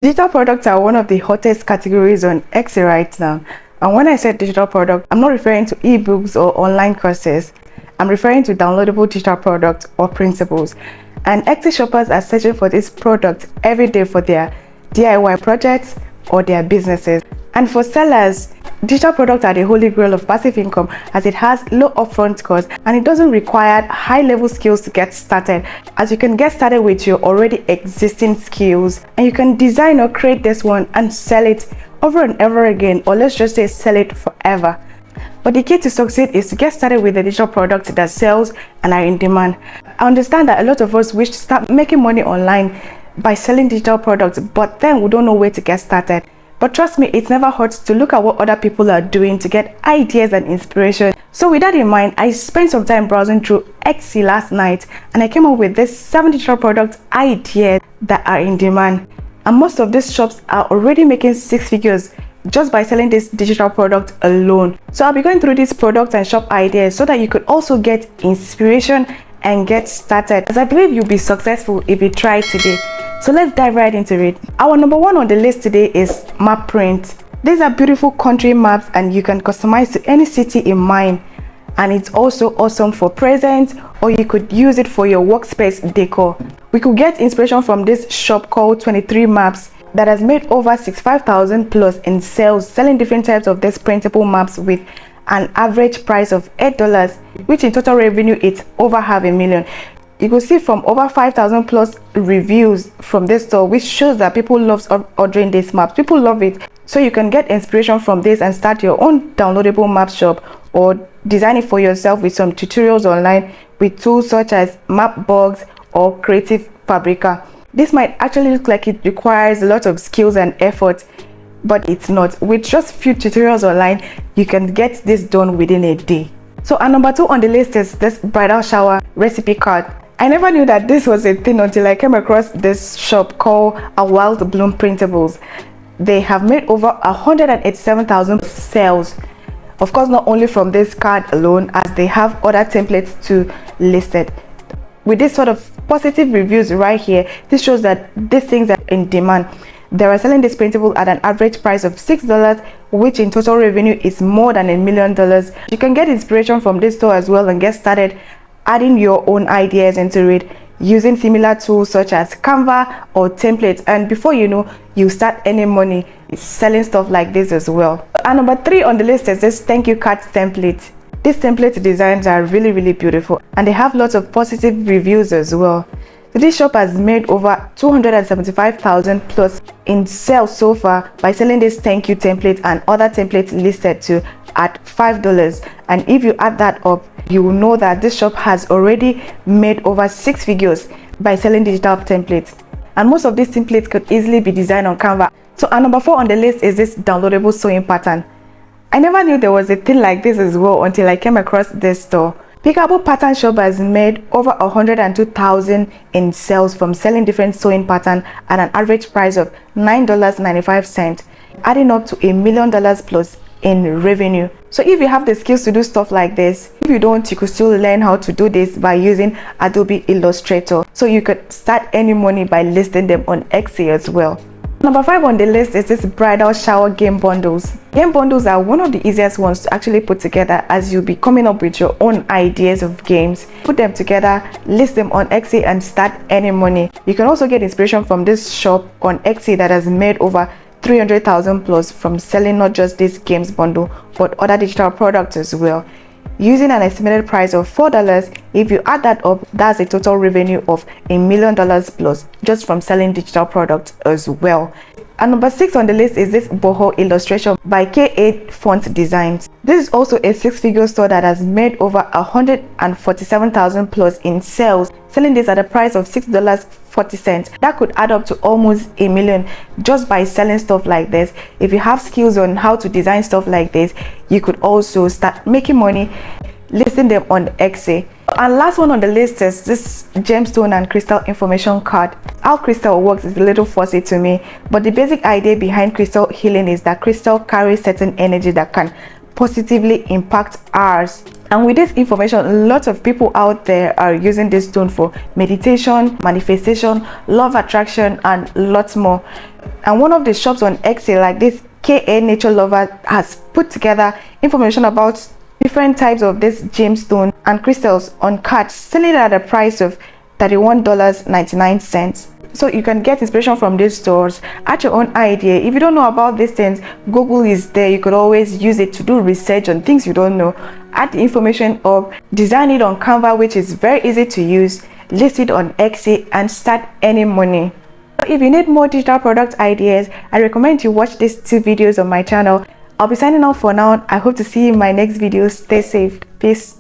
Digital products are one of the hottest categories on Etsy right now. And when I said digital product, I'm not referring to ebooks or online courses. I'm referring to downloadable digital products or principles. And Etsy shoppers are searching for these products every day for their DIY projects or their businesses. And for sellers, digital products are the holy grail of passive income, as it has low upfront costs and it doesn't require high-level skills to get started, as you can get started with your already existing skills and you can design or create this one and sell it over and over again, or let's just say sell it forever. But the key to succeed is to get started with a digital product that sells and are in demand. I understand that a lot of us wish to start making money online by selling digital products, but then we don't know where to get started. But trust me, it never hurts to look at what other people are doing to get ideas and inspiration. So with that in mind, I spent some time browsing through Etsy last night and I came up with this 7 digital product ideas that are in demand. And most of these shops are already making 6 figures just by selling this digital product alone. So I'll be going through these products and shop ideas so that you could also get inspiration and get started, as I believe you'll be successful if you try today. So let's dive right into it. Our number 1 on the list today is map print. These are beautiful country maps and you can customize to any city in mind. And it's also awesome for presents, or you could use it for your workspace decor. We could get inspiration from this shop called 23 Maps that has made over 65,000 plus in sales, selling different types of these printable maps with an average price of $8, which in total revenue is over $500,000. You can see from over 5,000 plus reviews from this store, which shows that people love ordering these maps. People love it. So you can get inspiration from this and start your own downloadable map shop, or design it for yourself with some tutorials online with tools such as Mapbox or Creative Fabrica. This might actually look like it requires a lot of skills and effort, but it's not. With just few tutorials online, you can get this done within a day. So our number 2 on the list is this bridal shower recipe card. I never knew that this was a thing until I came across this shop called A Wild Bloom Printables. They have made over 187,000 sales. Of course, not only from this card alone, as they have other templates too listed. With this sort of positive reviews right here, this shows that these things are in demand. They are selling this printable at an average price of $6, which in total revenue is more than $1 million. You can get inspiration from this store as well and get started adding your own ideas into it using similar tools such as Canva or templates, and before you know, you start earning money selling stuff like this as well. And number 3 on the list is this thank you card template. These template designs are really beautiful and they have lots of positive reviews as well. So this shop has made over 275,000 plus in sales so far by selling this thank you template and other templates listed to at $5. And if you add that up, you will know that this shop has already made over 6 figures by selling digital templates. And most of these templates could easily be designed on Canva. So our number 4 on the list is this downloadable sewing pattern. I never knew there was a thing like this as well until I came across this store. Pickable Pattern Shop has made over 102,000 in sales from selling different sewing patterns at an average price of $9.95, adding up to $1 million plus in revenue. So if you have the skills to do stuff like this, if you don't, you could still learn how to do this by using Adobe Illustrator. So you could start earning money by listing them on Etsy as well. Number 5 on the list is this bridal shower game bundles. Game bundles are one of the easiest ones to actually put together, as you'll be coming up with your own ideas of games. Put them together, list them on Etsy and start earning money. You can also get inspiration from this shop on Etsy that has made over 300,000 plus from selling not just this games bundle but other digital products as well. Using an estimated price of $4, if you add that up, that's a total revenue of $1 million plus just from selling digital products as well. And number 6 on the list is this Boho Illustration by K8 Font Designs. This is also a 6-figure store that has made over 147,000 plus in sales, selling this at a price of $6.40. That could add up to almost $1 million just by selling stuff like this. If you have skills on how to design stuff like this, you could also start making money listing them on Etsy. And last one on the list is this gemstone and crystal information card. How crystal works is a little fussy to me, but the basic idea behind crystal healing is that crystal carries certain energy that can positively impact ours. And with this information, lots of people out there are using this stone for meditation, manifestation, love attraction, and lots more. And one of the shops on Etsy, like this KA Nature Lover, has put together information about different types of this gemstone and crystals on cards, selling at a price of $31.99. So you can get inspiration from these stores, add your own idea. If you don't know about these things, Google is there. You could always use it to do research on things you don't know. Add the information up, design it on Canva, which is very easy to use, list it on Etsy, and start earning money. If you need more digital product ideas, I recommend you watch these 2 videos on my channel. I'll be signing off for now. I hope to see you in my next video. Stay safe. Peace.